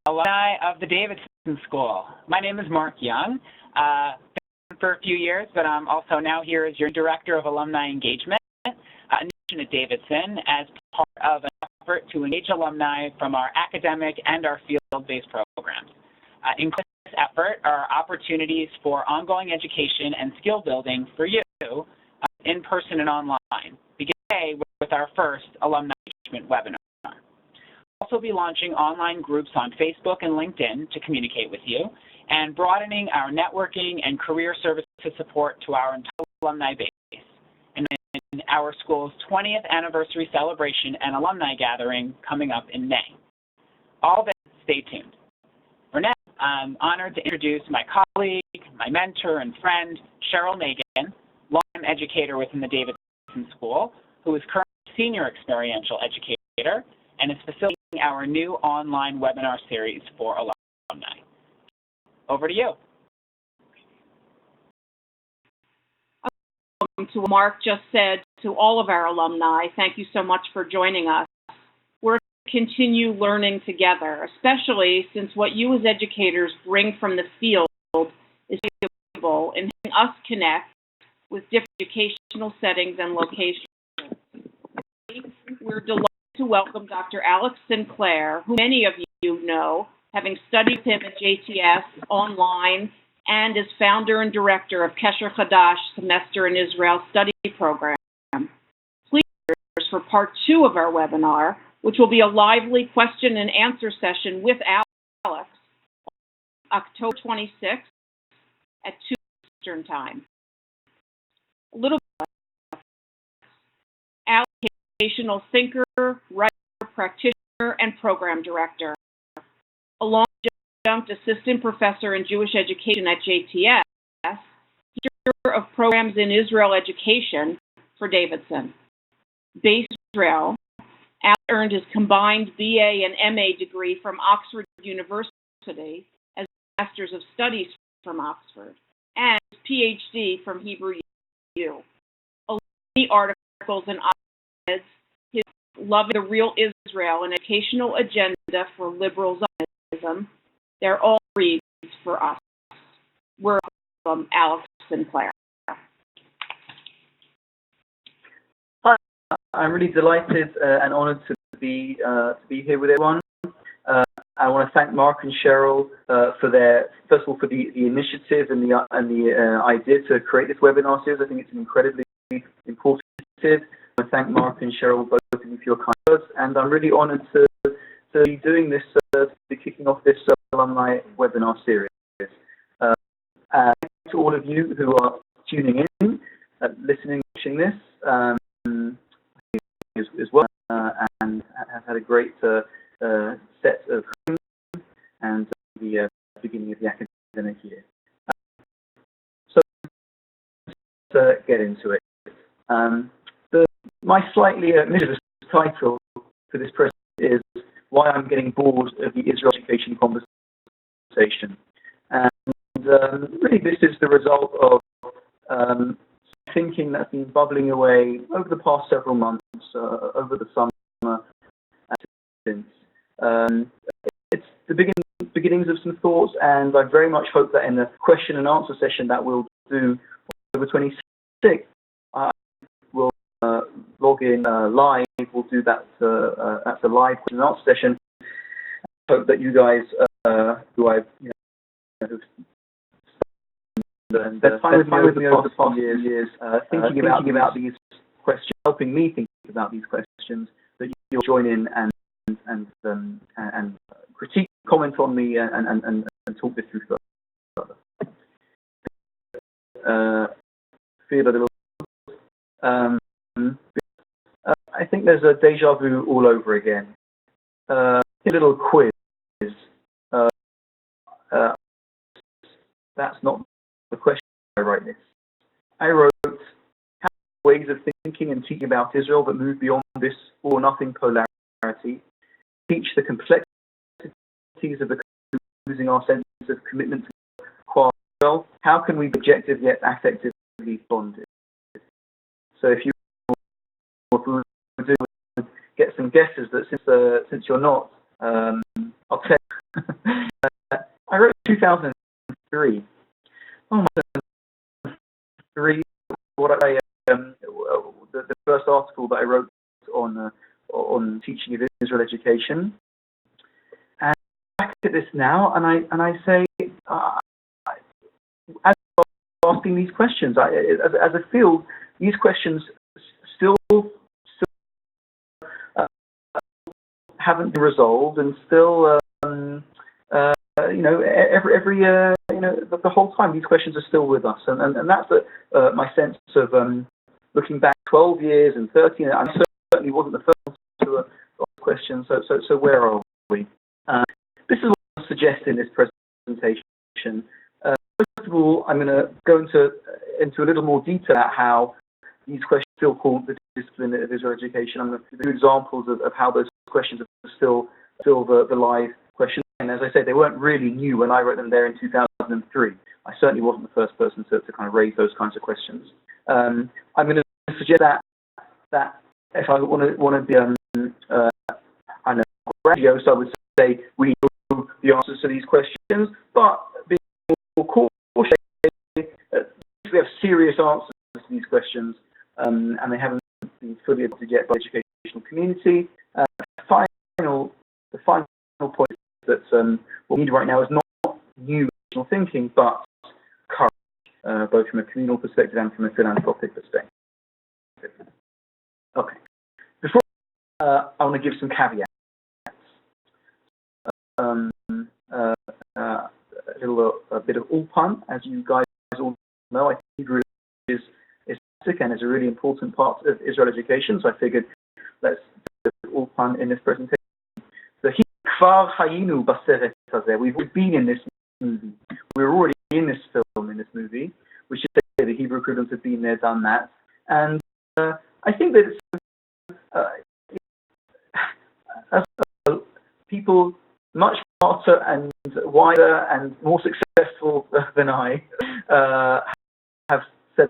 alumni of the Davidson School. My name is Mark Young. Been for a few years, but I'm also now here as your Director of Alumni Engagement at Davidson as part of an effort to engage alumni from our academic and our field-based programs. In this effort are opportunities for ongoing education and skill building for you in person and online, beginning today with our first alumni engagement webinar. We'll also be launching online groups on Facebook and LinkedIn to communicate with you and broadening our networking and career services support to our entire alumni base. And in our school's 20th anniversary celebration and alumni gathering coming up in May. All that, stay tuned. For now, I'm honored to introduce my colleague, my mentor and friend, Cheryl Megan, longtime educator within the Davidson School, who is currently senior experiential educator and is facilitating our new online webinar series for alumni. Over to you. To what Mark just said to all of our alumni, thank you so much for joining us. We're going to continue learning together, especially since what you as educators bring from the field is valuable in helping us connect with different educational settings and locations. We're delighted to welcome Dr. Alex Sinclair, who many of you know, having studied him at JTS online and is founder and director of Kesher Chadash Semester in Israel Study Program. Please join us for part 2 of our webinar, which will be a lively question and answer session with Alex on October 26th at 2 Eastern Time. A little bit. Alex is an educational thinker, writer, practitioner, and program director. Along with adjunct assistant professor in Jewish education at JTS, he's director of programs in Israel education for Davidson. Based in Israel, Alex earned his combined BA and MA degree from Oxford University as a Master's of Studies from Oxford and his PhD from Hebrew U. Along with articles and op-eds, his Loving the Real Israel, an educational agenda for liberal Zionism, they're all reads for us. We're from Alex Sinclair. Hi, I'm really delighted and honored to be here with everyone. I want to thank Mark and Cheryl for their, first of all, for the initiative and the idea to create this webinar series. I think it's an incredibly important initiative. I want to thank Mark and Cheryl, both of you, for your kind words, and I'm really honored to be doing this, to be kicking off this alumni webinar series. To all of you who are tuning in, listening, watching this, as well, and have had a great set of and the beginning of the academic year. So let's get into it. My slightly mischievous title for this presentation is Why I'm Getting Bored of the Israel Education Conversation. And really this is the result of thinking that's been bubbling away over the past several months, over the summer and since. It's the beginnings of some thoughts, and I very much hope that in the question and answer session that we'll do on October 26th, I will log in live. We'll do that at the live question and answer session. I hope that you guys, who I've that's fine with me over the past years, thinking about these questions, helping me think about these questions, that you'll join in and critique, comment on me, and talk this through further. I think there's a deja vu all over again. A little quiz. That's not the question I write this. I wrote how ways of thinking and teaching about Israel that move beyond this all or nothing polarity, teach the complexities of the losing our sense of commitment to Israel. How can we be objective yet affectively bonded? So if you would get some guesses that since you're not, I'll tell I wrote in 2003. Oh my God, the first article that I wrote on teaching of Israel education. And I look at this now, and I say, as I'm asking these questions, as a field, these questions still haven't been resolved, and still, the whole time these questions are still with us, and that's my sense of looking back 12 years and 13. I certainly wasn't the first to ask questions. So where are we? This is what I suggest in this presentation. First of all, I'm going to go into a little more detail about how these questions still haunt the discipline of Israel education. I'm going to give examples of how those questions are still the live questions. And as I say, they weren't really new when I wrote them there in 2003. I certainly wasn't the first person to kind of raise those kinds of questions. I'm going to suggest that if I want to be grandiose, I would say we know the answers to these questions, but being more cautious, we have serious answers to these questions, and they haven't been fully able to get by the educational community. The final point that what we need right now is not new original thinking, but courage, both from a communal perspective and from a philanthropic perspective. Okay. Before I want to give some caveats. A bit of ulpan, as you guys all know. I think Hebrew is basic and is a really important part of Israel education. So I figured let's do ulpan in this presentation. So kvar hayinu baseret hazeh. We've been in this movie. We're already in this film, in this movie. We should say the Hebrew equivalents have been there, done that. And I think that it's people much smarter and wider and more successful than I have said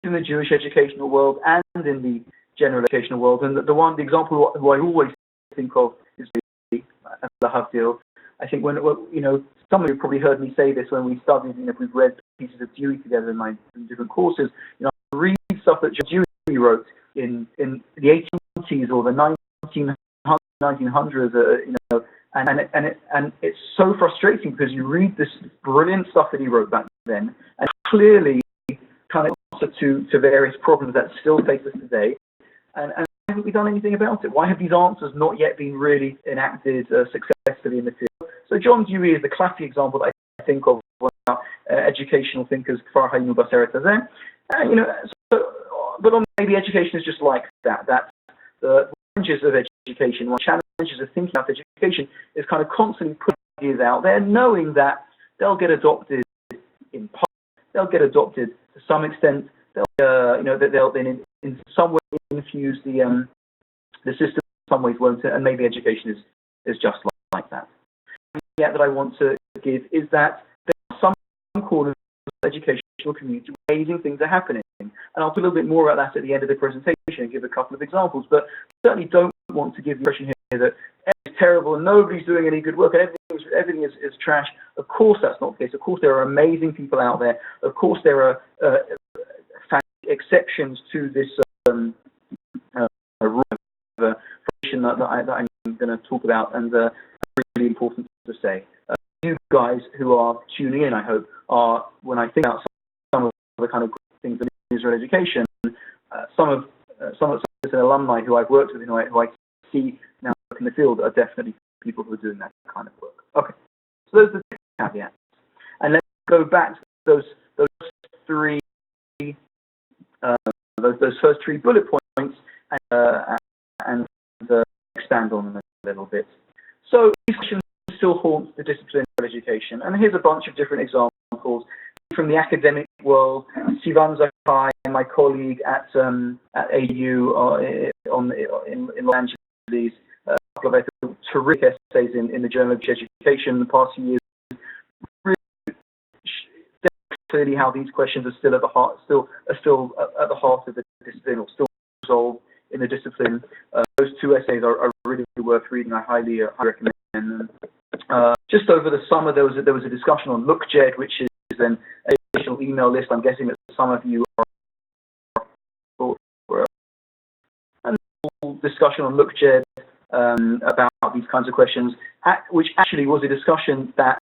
in the Jewish educational world and in the general educational world. And the example who I always think of is the Havdil. I think when some of you probably heard me say this when we studied, we've read pieces of Dewey together in different courses. I read stuff that Dewey wrote in the 1880s or the 1900s, and it's so frustrating because you read this brilliant stuff that he wrote back then, and clearly kind of answer to various problems that still face us today, and haven't we done anything about it? Why have these answers not yet been really enacted successfully in the field? So John Dewey is the classic example that I think of when educational thinkers kvar hayinu baseret hazeh. But maybe education is just like that. That the challenges of education, one challenges of thinking about education is kind of constantly putting ideas out there, knowing that they'll get adopted in part, they'll get adopted to some extent, they'll then in some way infuse the system, in some ways won't it, and maybe education is just like that. The idea that I want to give is that there are some corners of the educational community where amazing things are happening. And I'll talk a little bit more about that at the end of the presentation and give a couple of examples, but certainly don't want to give the impression here that everything's terrible and nobody's doing any good work and everything is trash. Of course that's not the case. Of course there are amazing people out there. Of course there are exceptions to this rule of formation that I'm going to talk about, and really important to say. You guys who are tuning in, I hope, are, when I think about some of the kind of things in Israel education, some of the alumni who I've worked with, who I see now in the field, are definitely people who are doing that kind of work. Okay, so those are the caveats, and let's go back to those first three bullet points and expand on them a little bit. So these questions still haunt the discipline of education, and here's a bunch of different examples from the academic world. Sivan Zakai, my colleague at AU in Los Angeles, a couple of terrific essays in the Journal of Education in the past few years, really clearly how these questions are still at the heart, at the heart of the discipline, or still resolved in the discipline. Those two essays are really worth reading. I highly recommend them. just over the summer, there was a discussion on LookJed, which is an additional email list. I'm guessing that some of you are and discussion on LookJed about these kinds of questions, which actually was a discussion that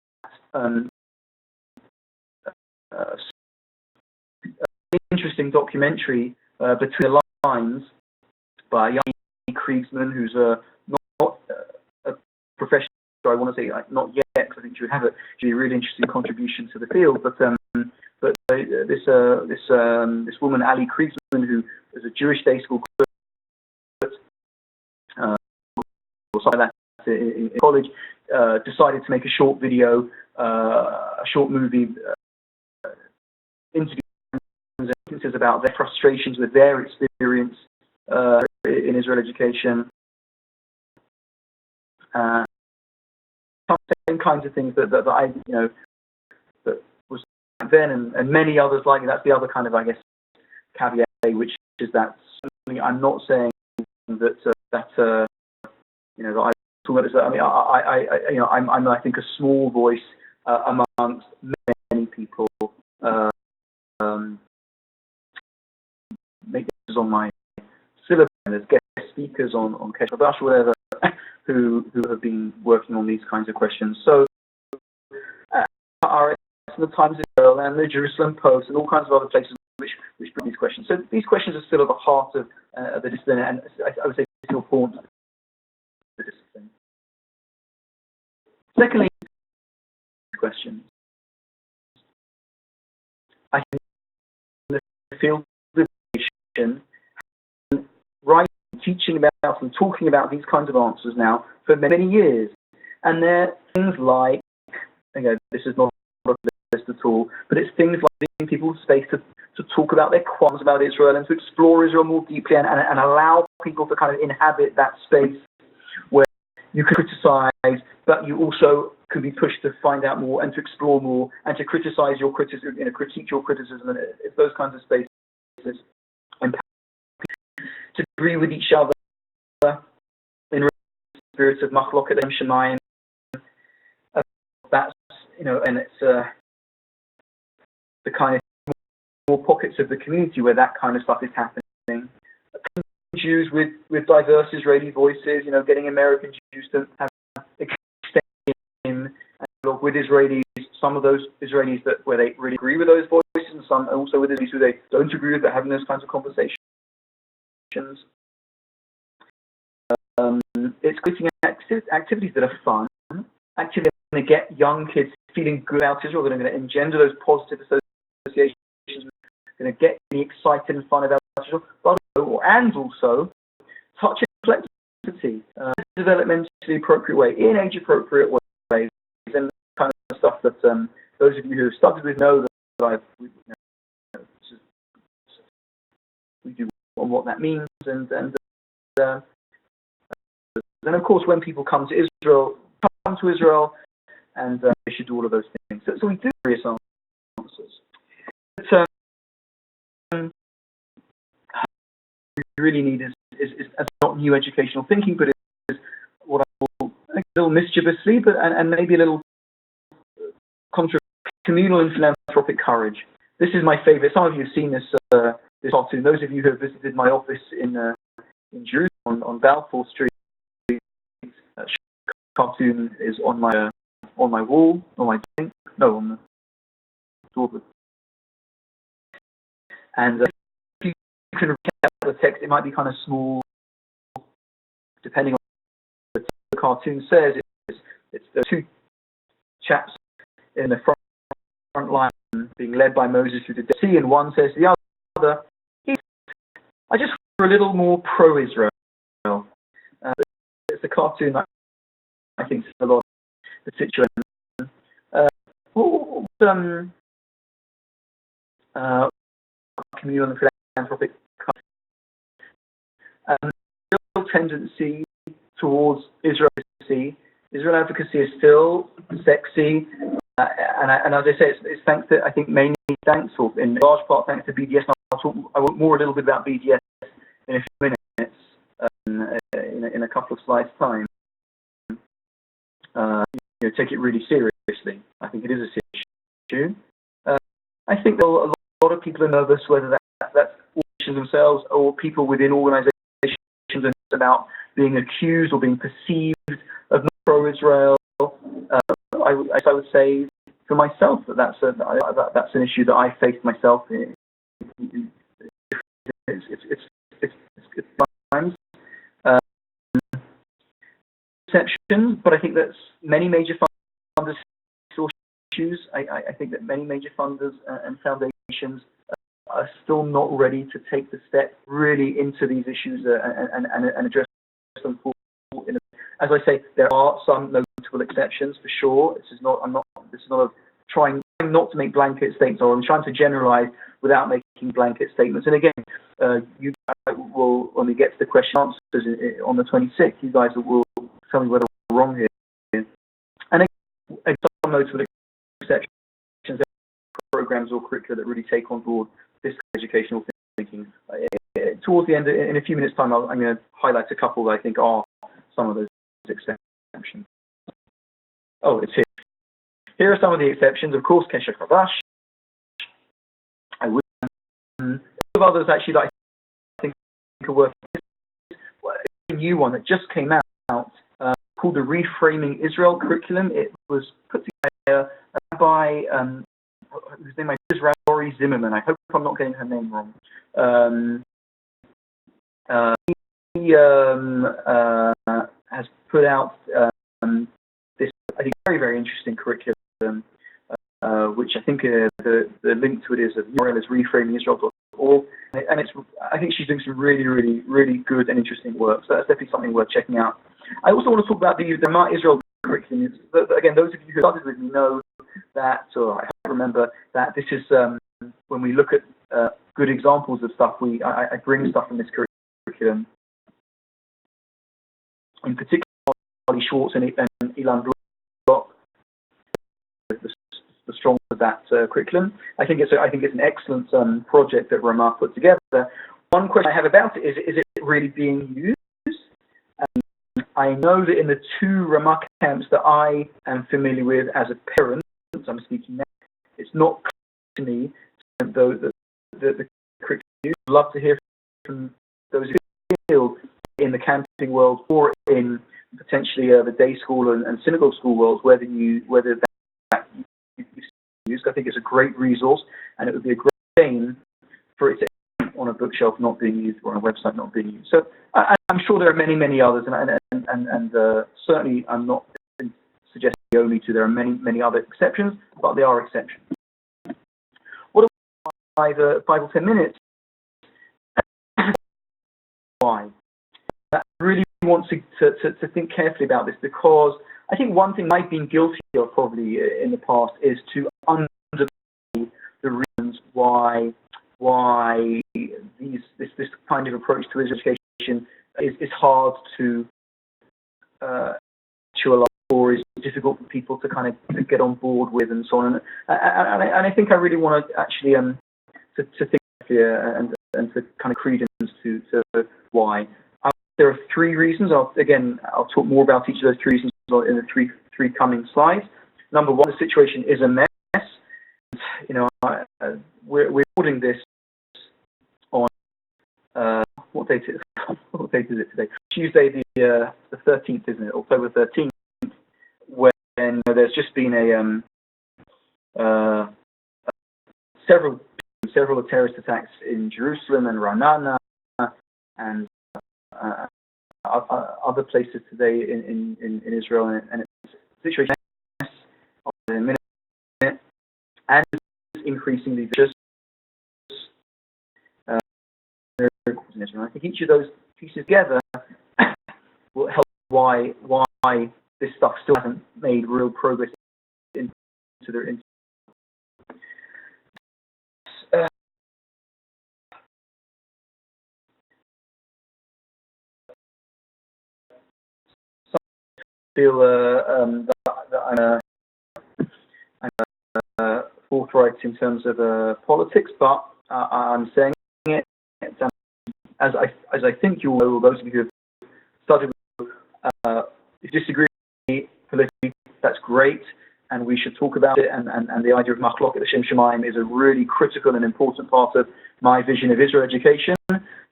interesting documentary Between the Lines by young Kriegsman, who's not a professional. I want to say not yet, because I think she would have a really interesting contribution to the field. But this woman, Ali Kriegsman, who is a Jewish day school or something like that in college, decided to make a short video, a short movie interview about their frustrations with their experience in Israel education. Same kinds of things that I, that was then, and many others like it. That's the other kind of, I guess, caveat, which is that I'm not saying that that I talk about this. I mean, I'm I think a small voice amongst many people. Make this on my syllabus, and there's guest speakers on Keshe Chadash or whatever, who have been working on these kinds of questions. So RS and the Times of Israel and the Jerusalem Post and all kinds of other places which bring these questions. So these questions are still at the heart of the discipline, and I would say still form the discipline. Secondly, questions. I think the field of education, writing, teaching about and talking about these kinds of answers now for many years. And they're things like, again, this is not a list at all, but it's things like giving people space to talk about their qualms about Israel and to explore Israel more deeply and allow people to kind of inhabit that space where you can criticize, but you also can be pushed to find out more and to explore more and to criticize your criticism, critique your criticism, and it's those kinds of spaces. And to agree with each other in spirits of machloket shemayim. That's, and it's the kind of more pockets of the community where that kind of stuff is happening. Jews with diverse Israeli voices, getting American Jews to have extend with Israelis, some of those Israelis where they really agree with those voices, and some also with Israelis who they don't agree with, but having those kinds of conversations. It's creating activities that are fun, activities that are going to get young kids feeling good about Israel, that are going to engender those positive associations, going to get me excited and fun about Israel, and also touch and complexity, developmentally appropriate way, in age appropriate ways, and kind of stuff that those of you who have studied with know that we do on what that means, and then of course when people come to Israel, and they should do all of those things. So we do various answers. But, we really need is not new educational thinking, but is what I call a little mischievously, but and maybe a little communal and philanthropic courage. This is my favorite. Some of you have seen this cartoon. Those of you who have visited my office in Jerusalem on Balfour Street, cartoon is on my wall, on the door. And if you can read out the text, it might be kind of small, depending on what the cartoon says. It's the two chaps in the front line being led by Moses through the Dead Sea, and one says to the other, I just want a little more pro-Israel. It's a cartoon that I think is a lot of the situation. Communal and philanthropic real tendency towards Israel advocacy is still sexy, and as I say, it's thanks to, I think, mainly thanks, or in large part thanks to BDS. I will more a little bit about BDS in a few minutes, in a couple of slides' time. take it really seriously. I think it is a serious issue. I think that a lot of people are nervous, whether that's organizations themselves or people within organizations, about being accused or being perceived of not pro-Israel. I would say for myself that's an issue that I faced myself in times. Exceptions, but I think that many major funders still issues. I think that many major funders and foundations are still not ready to take the step really into these issues and address them. As I say, there are some notable exceptions for sure. This is not a trying not to make blanket statements, or I'm trying to generalize without making blanket statements. And again, you guys will, when we get to the question answers on the 26th, you guys will tell me whether we're wrong here. And again, some notable exceptions, programs or curricula that really take on board this educational thinking. Towards the end, in a few minutes' time, I'm going to highlight a couple that I think are some of those exceptions. Oh, it's here. Here are some of the exceptions. Of course, Kesher Chadash. I would have others actually that I think are worth. A new one that just came out called the Reframing Israel curriculum. It was put together by whose name is Rory Zimmerman. I hope I'm not getting her name wrong. He has put out this, I think, very, very interesting curriculum, which I think the link to it is reframingisrael.org, and I think she's doing some really, really, really good and interesting work. So that's definitely something worth checking out. I also want to talk about the Ramah Israel curriculum. Again, those of you who studied with me know that, or I remember that this is when we look at good examples of stuff. I bring stuff from this curriculum. In particular, Charlie Schwartz and Ilan Block, the strong of that curriculum. I think it's an excellent project that Ramah put together. One question I have about it is it really being used? I know that in the two Ramah camps that I am familiar with as a parent, I'm speaking now, it's not clear to me the curriculum. I'd love to hear from those who feel in the camping world or in potentially the day school and synagogue school world, whether that you've used. I think it's a great resource, and it would be a great shame for it to be on a bookshelf not being used or on a website not being used. So I'm sure there are many, many others, and certainly I'm not suggesting only two. There are many, many other exceptions, but they are exceptions. What are 5 or 10 minutes? Why? I really want to think carefully about this, because I think one thing I've been guilty of probably in the past is to underplay the reasons why this kind of approach to education is hard to allow, or is difficult for people to kind of get on board with, and so on. And I think I really want to actually to think here and to kind of credence to why. There are 3 reasons. I'll talk more about each of those 3 reasons in the three coming slides. Number 1, the situation is a mess. We're recording this on what date is it today? Tuesday, the 13th, isn't it? October 13th, when there's just been several terrorist attacks in Jerusalem and Ra'anana and other places today in Israel, and it's a situation in a minute, and it's increasingly vicious. I think each of those pieces together will help why this stuff still hasn't made real progress into their. Feel that I'm forthright in terms of politics, but I'm saying it as I think you all know, those of you who have studied, if you disagree politically, that's great. great, and we should talk about it, and the idea of Machloket L'Shem Shamayim is a really critical and important part of my vision of Israel education.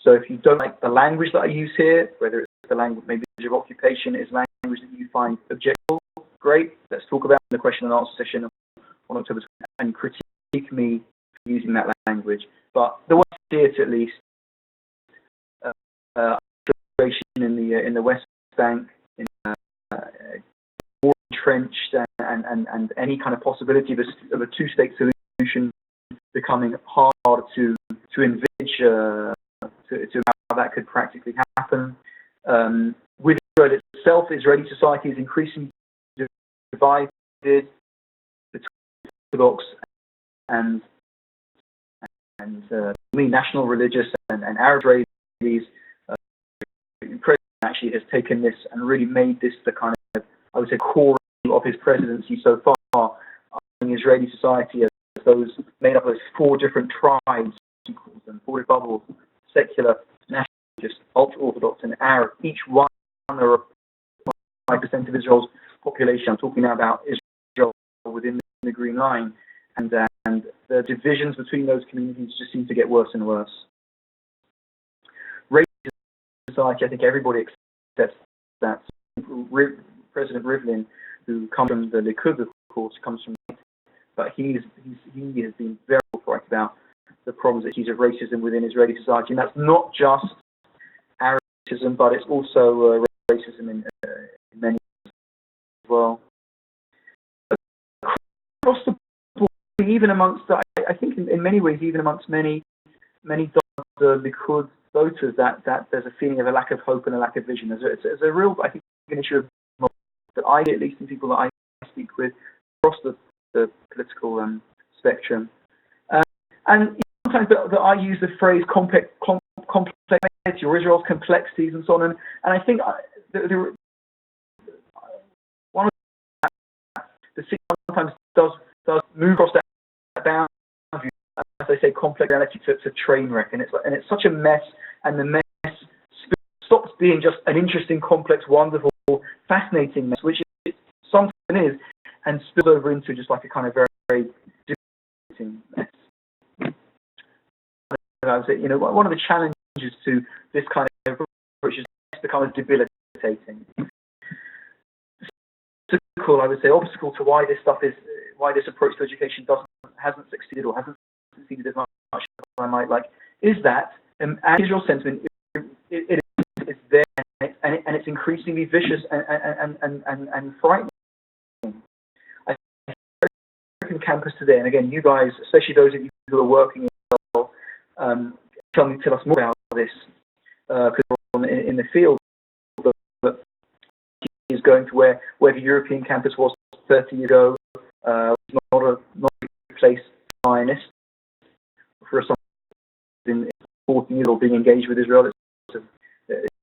So if you don't like the language that I use here, whether it's the language, maybe of occupation is language that you find objectionable, great, let's talk about the question and answer session on October 20th and critique me for using that language. But the way I see it, at least, in the West Bank, more entrenched, and any kind of possibility of a two-state solution becoming hard to envisage, to how that could practically happen. With Israel itself, Israeli society is increasingly divided between Orthodox and national religious and Arab Israelis. The president actually has taken this and really made this the kind of, I would say, core of his presidency so far, in Israeli society as those made up of 4 different tribes, he calls them, 4 bubbles: secular, national, just ultra-Orthodox, and Arab. Each one are 5% of Israel's population. I'm talking now about Israel within the Green Line, and the divisions between those communities just seem to get worse and worse. Racist society, I think everybody accepts that. President Rivlin, who comes from the Likud, of course, comes from, but he has been very forthright about the problems that he's of racism within Israeli society, and that's not just Arab racism, but it's also racism in many as well. Across the board, even amongst, I think in many ways, even amongst many Likud voters, that there's a feeling of a lack of hope and a lack of vision. There's a real, I think, an issue of that I get, at least in people that I speak with across the political spectrum. And sometimes that I use the phrase complexity or Israel's complexities and so on. And I think one of the things sometimes does move across that boundary, as they say, complex reality to train wreck. And it's such a mess, and the mess stops being just an interesting, complex, wonderful, fascinating mess, which it sometimes is, and spills over into just like a kind of very, very debilitating mess. I would say, one of the challenges to this kind of approach is to become debilitating. I would say, obstacle to why this approach to education hasn't succeeded as much as I might like, is that Israel's sentiment it is there, and it's increasingly vicious and frightening. I think American campus today, and again, you guys, especially those of you who are working in Israel, tell us more about this, because in the field, but is going to where the European campus was 30 years ago, not a place for Zionists. For someone in 40 years or being engaged with Israel, it's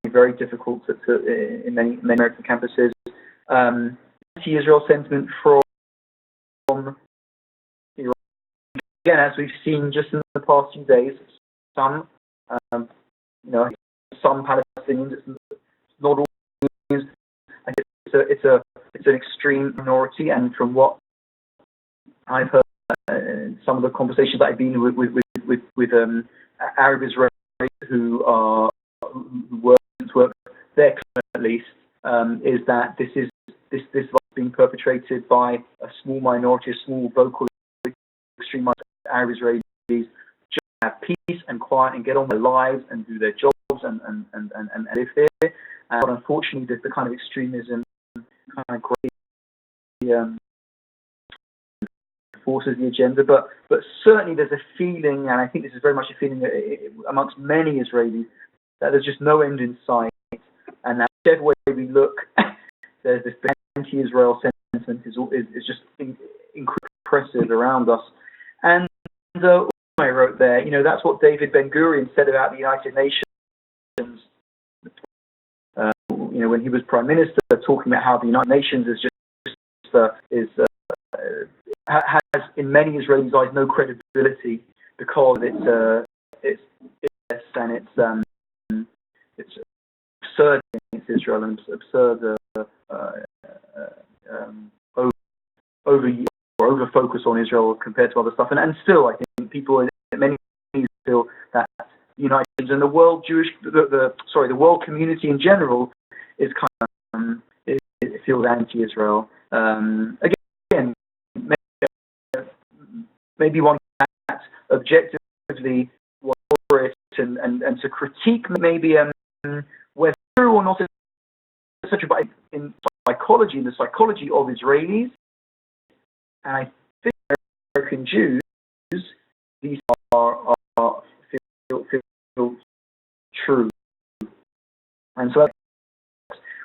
very difficult in many American campuses. Anti-Israel sentiment from Iran. Again, as we've seen just in the past few days, some Palestinians, it's not all. I think it's an extreme minority, and from what I've heard, some of the conversations that I've been with Arab Israelis who work their claim, at least, is that this is being perpetrated by a small minority, a small vocal extreme minority of Arab Israelis, just have peace and quiet and get on with their lives and do their jobs and live here. But unfortunately, the kind of extremism kind of greatly forces the agenda. But certainly there's a feeling, and I think this is very much a feeling amongst many Israelis, that there's just no end in sight, and that whichever way we look, there's this anti-Israel sentiment is just impressive around us. And I wrote there, that's what David Ben-Gurion said about the United Nations. When he was Prime Minister, talking about how the United Nations has in many Israelis' eyes no credibility because it's absurd against Israel and absurd over focus on Israel compared to other stuff, and still I think people in many feel that United Nations and the world the world community in general is kind of it feels anti-Israel. Again, maybe one that objectively for it and to critique maybe whether true or not such a in psychology, in the psychology of Israelis, and I think American Jews, these are feel true, and so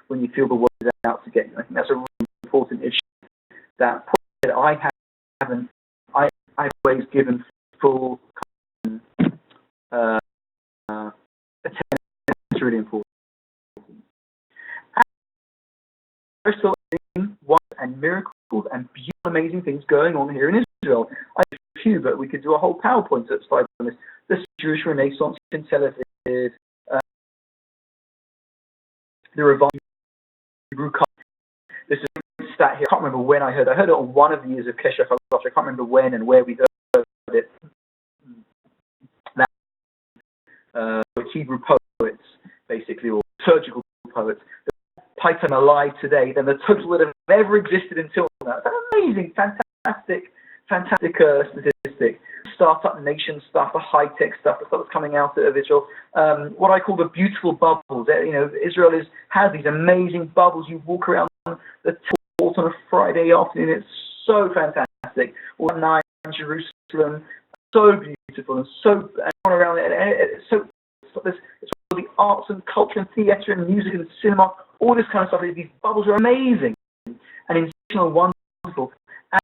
when you feel the word is out to get you, I think that's a really important issue that I haven't. I've always given full attention. It's really important. There's still wonders and miracles and beautiful, amazing things going on here in Israel. I have a few, but we could do a whole PowerPoint slide on this. The Jewish Renaissance in Tel Aviv, the revival. This is a stat here. I can't remember when I heard it on one of the years of Kesher Chadash. I can't remember when and where we heard it. Hebrew poets, basically, or liturgical poets, Paitam alive today than the total that have ever existed until now. It's an amazing, fantastic statistic. Startup nation stuff, the high-tech stuff, the stuff that's coming out of Israel. What I call the beautiful bubbles. Israel has these amazing bubbles. You walk around the temple on a Friday afternoon. It's so fantastic. All night in Jerusalem, so beautiful and so around it. It's so. It's all the arts and culture and theatre and music and cinema, all this kind of stuff. These bubbles are amazing and inspirational, wonderful. And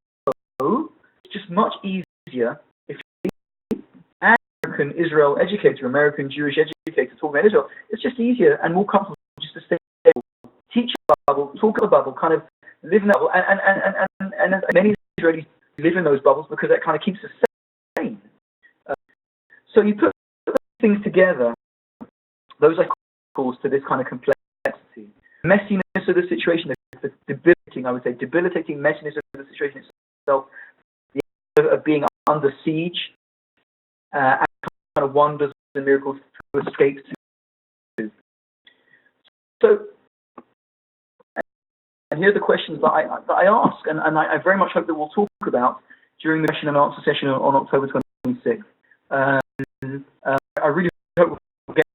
so it's just much easier if you're an American Israel educator, American Jewish educator talking about Israel. It's just easier and more comfortable just to stay able, teach a bubble, talk a bubble, kind of live in that bubble. And many Israelis live in those bubbles because that kind of keeps us sane. So you put things together, those are calls to this kind of complexity. Messiness of the situation, the debilitating messiness of the situation itself, the idea of being under siege, and kind of wonders and miracles to escape to. So, and here are the questions that I ask, and I very much hope that we'll talk about during the question and answer session on October 26th. I really hope we'll get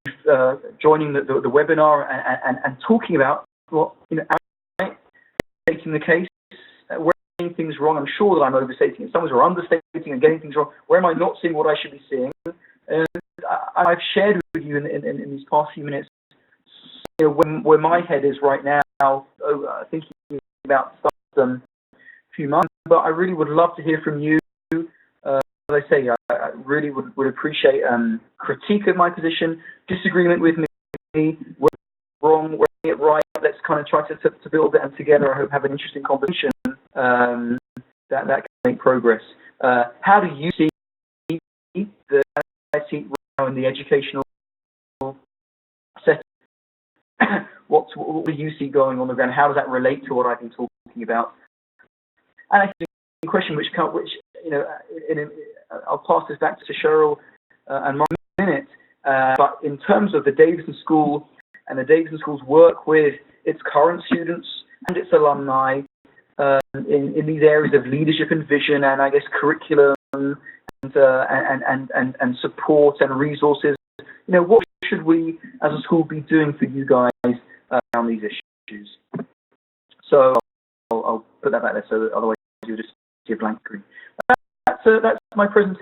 joining the webinar and talking about what, overstating the case, where I'm getting things wrong. I'm sure that I'm overstating it. Some are understating and getting things wrong. Where am I not seeing what I should be seeing? I've shared with you in these past few minutes where my head is right now, thinking about stuff a few months. But I really would love to hear from you. As I say, I really would appreciate critique of my position, disagreement with me, where it's wrong, where it's right. Let's kind of try to build it, and together I hope have an interesting conversation that can make progress. How do you see the seat now in the educational setting? What do you see going on the ground? How does that relate to what I've been talking about? And I think the question which I'll pass this back to Cheryl and Mark in a minute. But in terms of the Davidson School and the Davidson School's work with its current students and its alumni in these areas of leadership and vision, and I guess curriculum and support and resources, what should we as a school be doing for you guys around these issues? So I'll put that back there, so that otherwise you'll just see a blank screen. That's my presentation.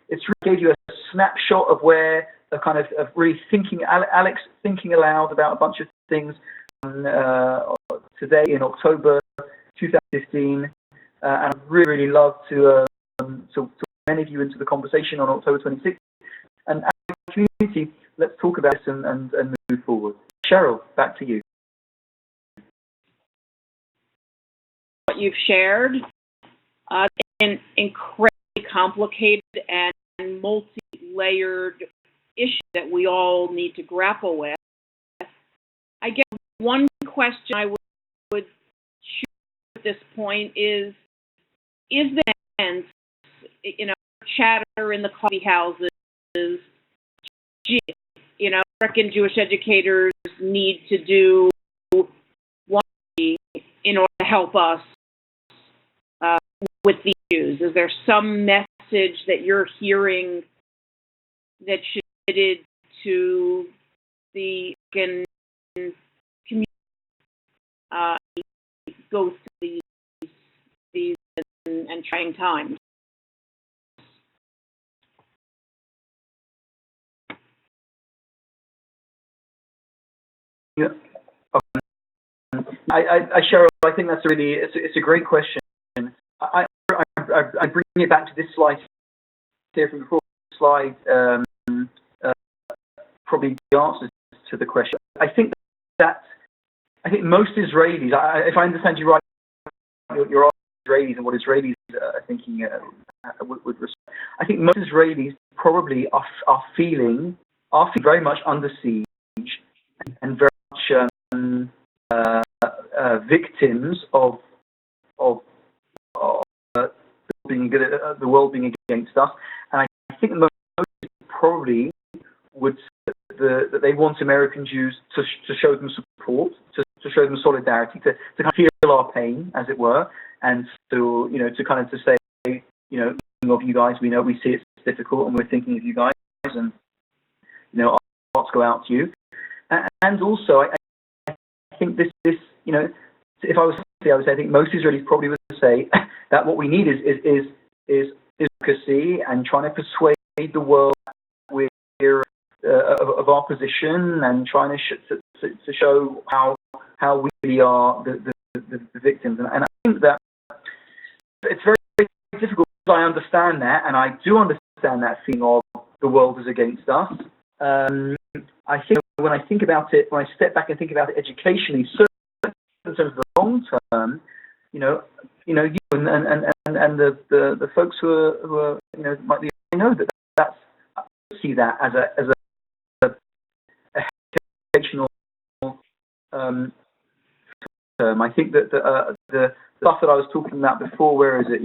It's really gave you a snapshot of where a kind of really thinking, Alex thinking aloud about a bunch of things today in October 2015, and I'd really love to many of you into the conversation on October 26th. And as a community, let's talk about this and move forward. Cheryl, back to you. What you've shared, an incredibly complicated and multi-layered issue that we all need to grapple with. I guess one question I would choose this point is there sense, chatter in the coffee houses, American Jewish educators need to do one in order to help us with the issues? Is there some message that you're hearing that should be related to the community go through these and trying times? Yeah. Cheryl, I think that's it's a great question. I bring it back to this slide here from before. Slide probably the answer to the question. I think most Israelis, if I understand you right, you're asking Israelis and what Israelis are thinking with respect. I think most Israelis probably are feeling very much under siege and very much victims of the world being against us. And I think most probably would say that they want American Jews to show them support, to show them solidarity, to kind of feel our pain, as it were, and to to say, of you guys, we see it's difficult, and we're thinking of you guys, and our hearts go out to you. And also, I think this, if I was to say, I would say I think most Israelis probably would say that what we need is advocacy and trying to persuade the world of our position and trying to show how we really are the victims. And I think that it's very, very difficult. I understand that, and I do understand that feeling of the world is against us. I think when I think about it, when I step back and think about it educationally, certainly in terms of the long term, you and the folks who are might be, that's I see that as a educational term. I think that the stuff that I was talking about before, where is it?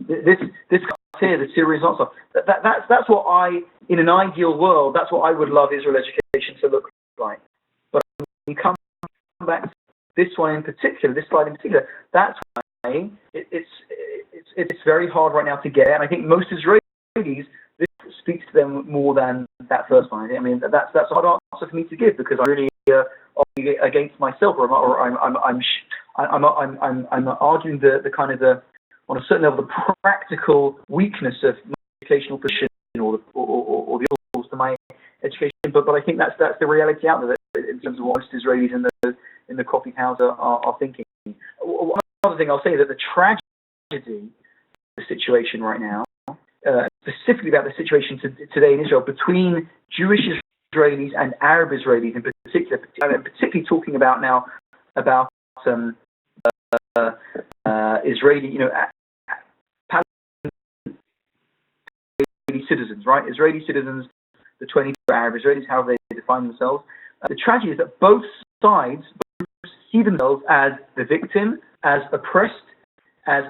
This here, the series also. That's what in an ideal world, that's what I would love Israel education to look like. But when you come back to this one in particular, this slide in particular, that's why it's very hard right now to get. And I think most Israelis, this speaks to them more than that first line. I mean, that's a hard answer for me to give, because I'm really against myself, or I'm arguing the kind of on a certain level the practical weakness of my educational position or the obstacles to my education. But I think that's the reality out there in terms of what most Israelis in the coffee house are thinking. One other thing I'll say, that the tragedy of the situation right now, specifically about the situation today in Israel between Jewish Israelis and Arab Israelis in particular, and particularly talking about now about Israeli, citizens, right? Israeli citizens, the 24 Arab Israelis, how they define themselves. The tragedy is that both sides see themselves as the victim, as oppressed, as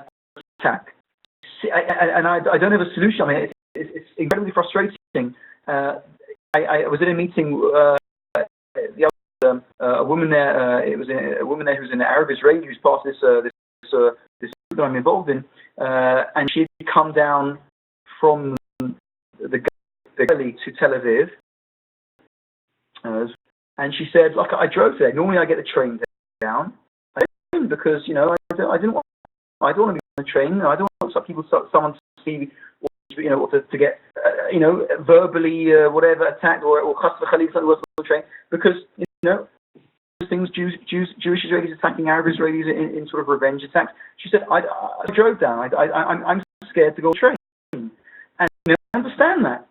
attacked. And I don't have a solution. I mean, it's incredibly frustrating. I was in a meeting the other a woman there. It was a woman there who was an Arab Israeli who's part of this group that I'm involved in, and she had come down from the Galilee to Tel Aviv, and she said, "Look, I drove there. Normally, I get the train down. I didn't, because I don't want to be on the train. I don't want someone to see, to get verbally whatever attacked or chas v'chalila on the train, because things Jewish Israelis attacking Arab Israelis in sort of revenge attacks." She said, I drove down. I'm scared to go on the train. And I understand that.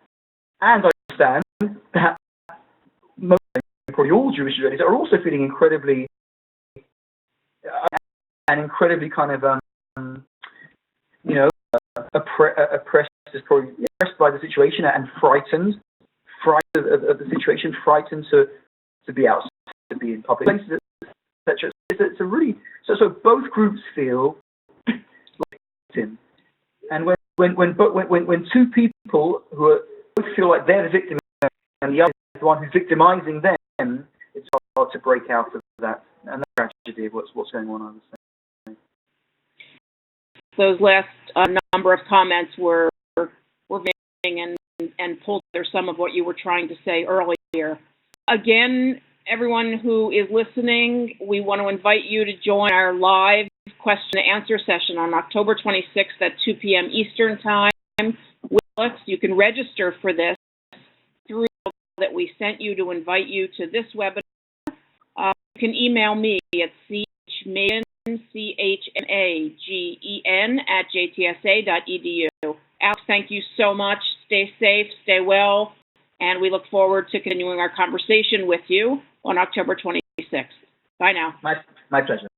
And I understand that most, probably all Jewish Israelis are also feeling incredibly kind of, oppressed, is probably oppressed by the situation and frightened of the situation, frightened to be out, to be in public places, etc. it's a really so both groups feel like victim, and when two people who are, both feel like they're the victim and the other is the one who's victimizing them, it's hard to break out of that, and that's the tragedy of what's going on. I would say. Those last number of comments were varying and pulled together some of what you were trying to say earlier. Again, everyone who is listening, we want to invite you to join our live question and answer session on October 26th at 2 p.m. Eastern Time with Alex. You can register for this through the that we sent you to invite you to this webinar. You can email me at chmagen, CHMAGEN @jtsa.edu. Alex, thank you so much. Stay safe, stay well, and we look forward to continuing our conversation with you on October 26th. Bye now. My pleasure.